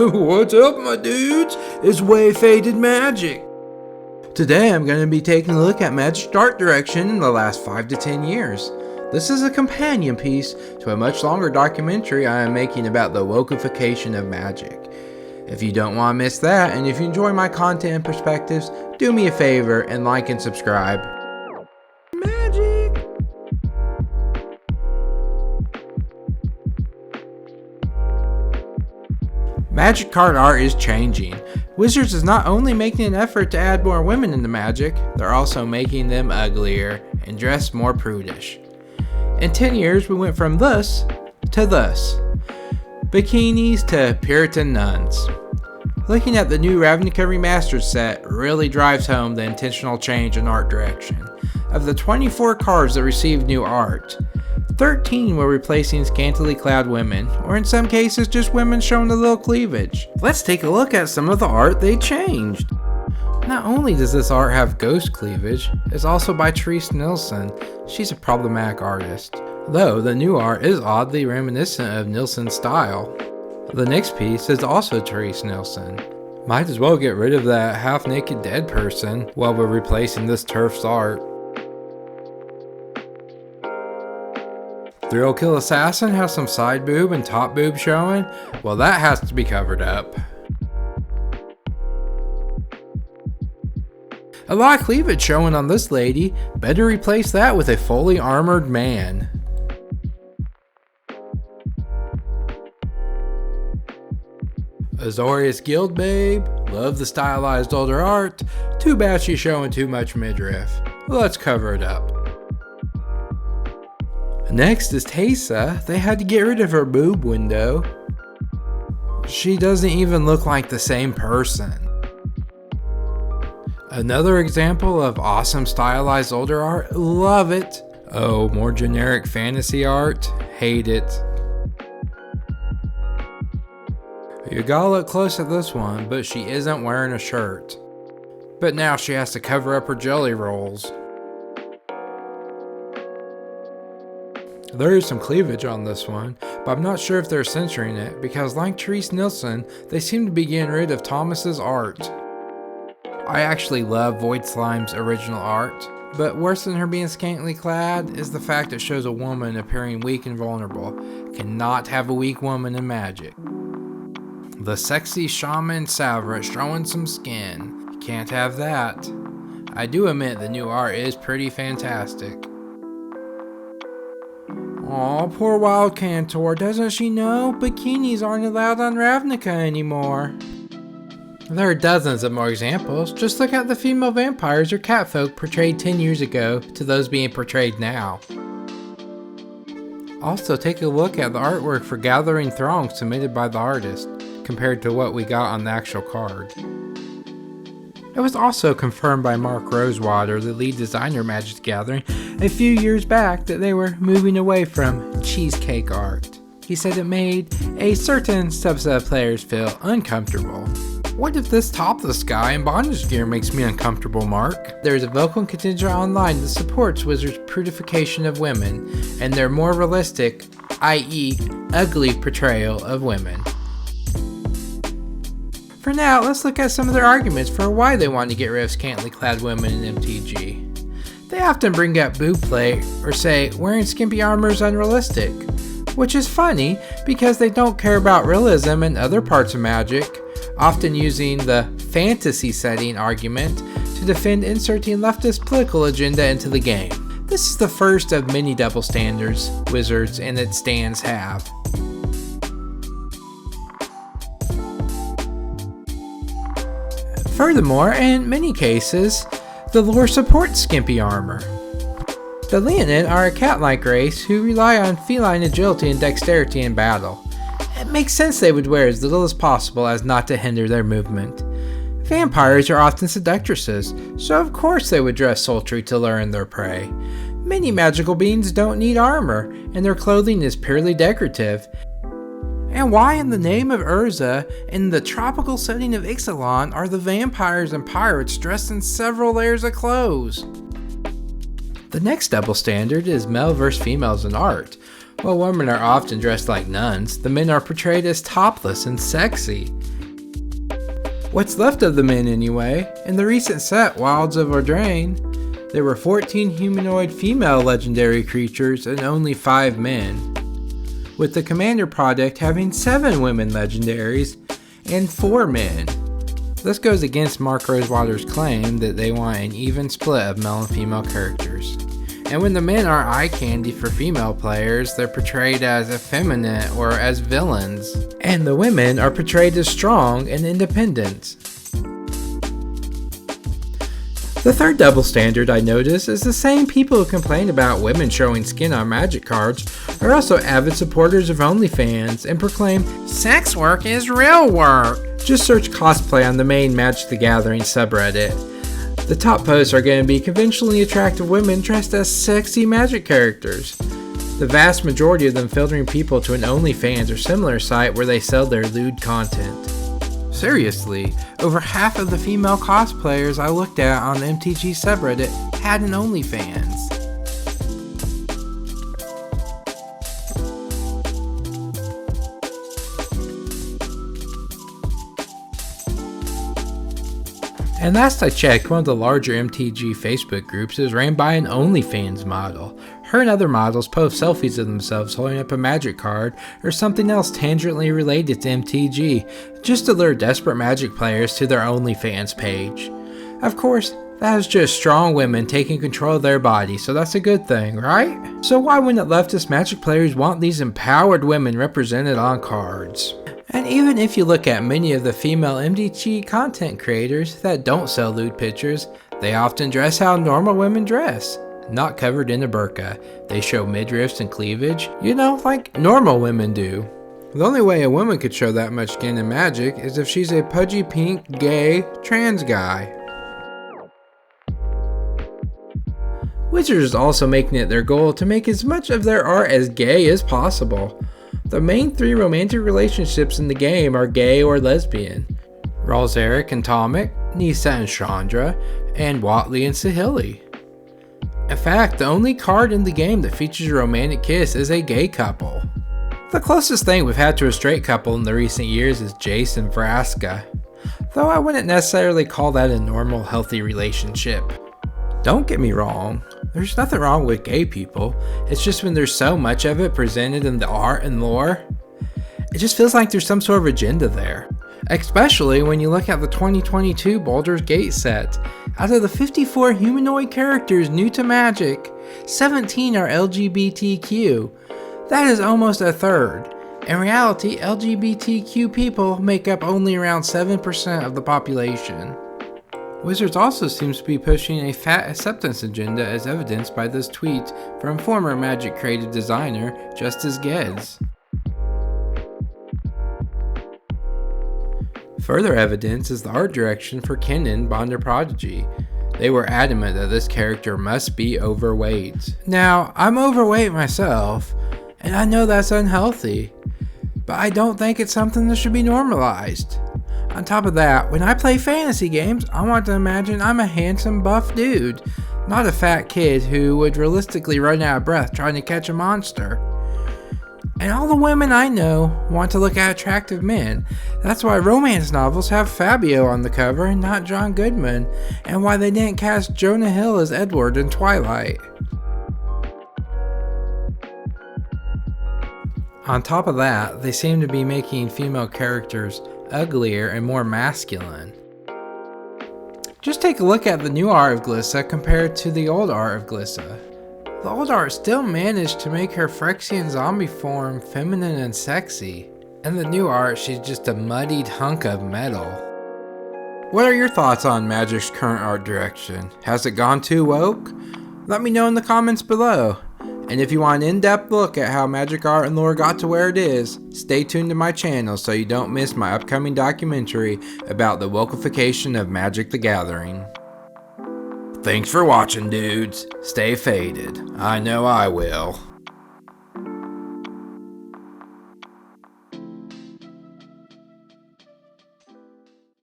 What's up, my dudes? It's Way Faded Magic. Today I'm going to be taking a look at Magic's art direction in the last 5 to 10 years. This is a companion piece to a much longer documentary I am making about the wokeification of magic. If you don't want to miss that, and if you enjoy my content and perspectives, do me a favor and like and subscribe. Magic! Magic card art is changing. Wizards is not only making an effort to add more women into Magic, they're also making them uglier and dressed more prudish. In 10 years, we went from this to this. Bikinis to Puritan nuns. Looking at the new Ravnica Remastered set really drives home the intentional change in art direction. Of the 24 cards that received new art, 13 were replacing scantily clad women, or in some cases just women showing a little cleavage. Let's take a look at some of the art they changed. Not only does this art have ghost cleavage, it's also by Therese Nilsson. She's a problematic artist, though the new art is oddly reminiscent of Nilsson's style. The next piece is also Therese Nilsson. Might as well get rid of that half-naked dead person while we're replacing this turf's art. Thrill Kill Assassin has some side boob and top boob showing. Well, that has to be covered up. A lot of cleavage showing on this lady. Better replace that with a fully armored man. Azorius Guild Babe. Love the stylized older art. Too bad she's showing too much midriff. Let's cover it up. Next is Teysa. They had to get rid of her boob window. She doesn't even look like the same person. Another example of awesome stylized older art. Love it. Oh, more generic fantasy art. Hate it. You gotta look close at this one, but she isn't wearing a shirt. But now she has to cover up her jelly rolls. There is some cleavage on this one, but I'm not sure if they're censoring it because like Therese Nilsson, they seem to be getting rid of Thomas's art. I actually love Void Slime's original art, but worse than her being scantily clad is the fact it shows a woman appearing weak and vulnerable. Cannot have a weak woman in Magic. The sexy shaman Savra showing some skin. Can't have that. I do admit the new art is pretty fantastic. Aw, poor Wild Cantor, doesn't she know? Bikinis aren't allowed on Ravnica anymore. There are dozens of more examples. Just look at the female vampires or catfolk portrayed 10 years ago to those being portrayed now. Also, take a look at the artwork for Gathering Throng submitted by the artist, compared to what we got on the actual card. It was also confirmed by Mark Rosewater, the lead designer of Magic's Gathering, a few years back that they were moving away from cheesecake art. He said it made a certain subset of players feel uncomfortable. What if this topless guy in bondage gear makes me uncomfortable, Mark? There is a vocal contingent online that supports Wizards' prudification of women and their more realistic, i.e. ugly portrayal of women. For now, let's look at some of their arguments for why they want to get rid of scantily clad women in MTG. They often bring up boob play or say wearing skimpy armor is unrealistic, which is funny because they don't care about realism in other parts of Magic, often using the fantasy setting argument to defend inserting leftist political agenda into the game. This is the first of many double standards Wizards and its stands have. Furthermore, in many cases, the lore supports skimpy armor. The Leonid are a cat-like race who rely on feline agility and dexterity in battle. It makes sense they would wear as little as possible as not to hinder their movement. Vampires are often seductresses, so of course they would dress sultry to lure in their prey. Many magical beings don't need armor, and their clothing is purely decorative. And why in the name of Urza, in the tropical setting of Ixalan, are the vampires and pirates dressed in several layers of clothes? The next double standard is male versus females in art. While women are often dressed like nuns, the men are portrayed as topless and sexy. What's left of the men anyway. In the recent set, Wilds of Eldraine, there were 14 humanoid female legendary creatures and only 5 men, with the Commander product having 7 women legendaries and 4 men. This goes against Mark Rosewater's claim that they want an even split of male and female characters. And when the men are eye candy for female players, they're portrayed as effeminate or as villains, and the women are portrayed as strong and independent. The third double standard I notice is the same people who complain about women showing skin on Magic cards are also avid supporters of OnlyFans and proclaim sex work is real work. Just search cosplay on the main Magic the Gathering subreddit. The top posts are going to be conventionally attractive women dressed as sexy Magic characters. The vast majority of them filtering people to an OnlyFans or similar site where they sell their lewd content. Seriously, over half of the female cosplayers I looked at on the MTG subreddit had an OnlyFans. And last I checked, one of the larger MTG Facebook groups is ran by an OnlyFans model. Her and other models post selfies of themselves holding up a Magic card or something else tangentially related to MTG, just to lure desperate Magic players to their OnlyFans page. Of course, that is just strong women taking control of their bodies, so that's a good thing, right? So why wouldn't leftist Magic players want these empowered women represented on cards? And even if you look at many of the female MTG content creators that don't sell lewd pictures, they often dress how normal women dress. Not covered in a burqa. They show midriffs and cleavage, like normal women do. The only way a woman could show that much skin in Magic is if she's a pudgy pink, gay, trans guy. Wizards is also making it their goal to make as much of their art as gay as possible. The main 3 romantic relationships in the game are gay or lesbian. Ralzeric and Tomic, Nissa and Chandra, and Watley and Sahili. In fact, the only card in the game that features a romantic kiss is a gay couple. The closest thing we've had to a straight couple in the recent years is Jace and Vraska, though I wouldn't necessarily call that a normal, healthy relationship. Don't get me wrong, there's nothing wrong with gay people, it's just when there's so much of it presented in the art and lore, it just feels like there's some sort of agenda there. Especially when you look at the 2022 Baldur's Gate set. Out of the 54 humanoid characters new to Magic, 17 are LGBTQ. That is almost a third. In reality, LGBTQ people make up only around 7% of the population. Wizards also seems to be pushing a fat acceptance agenda as evidenced by this tweet from former Magic creative designer Justice Geddes. Further evidence is the art direction for Kennen, Bonder Prodigy. They were adamant that this character must be overweight. Now, I'm overweight myself, and I know that's unhealthy, but I don't think it's something that should be normalized. On top of that, when I play fantasy games, I want to imagine I'm a handsome buff dude, not a fat kid who would realistically run out of breath trying to catch a monster. And all the women I know want to look at attractive men. That's why romance novels have Fabio on the cover and not John Goodman, and why they didn't cast Jonah Hill as Edward in Twilight. On top of that, they seem to be making female characters uglier and more masculine. Just take a look at the new art of Glissa compared to the old art of Glissa. The old art still managed to make her Phyrexian zombie form feminine and sexy. In the new art, she's just a muddied hunk of metal. What are your thoughts on Magic's current art direction? Has it gone too woke? Let me know in the comments below. And if you want an in-depth look at how Magic art and lore got to where it is, stay tuned to my channel so you don't miss my upcoming documentary about the wokeification of Magic the Gathering. Thanks for watching, dudes. Stay faded. I know I will.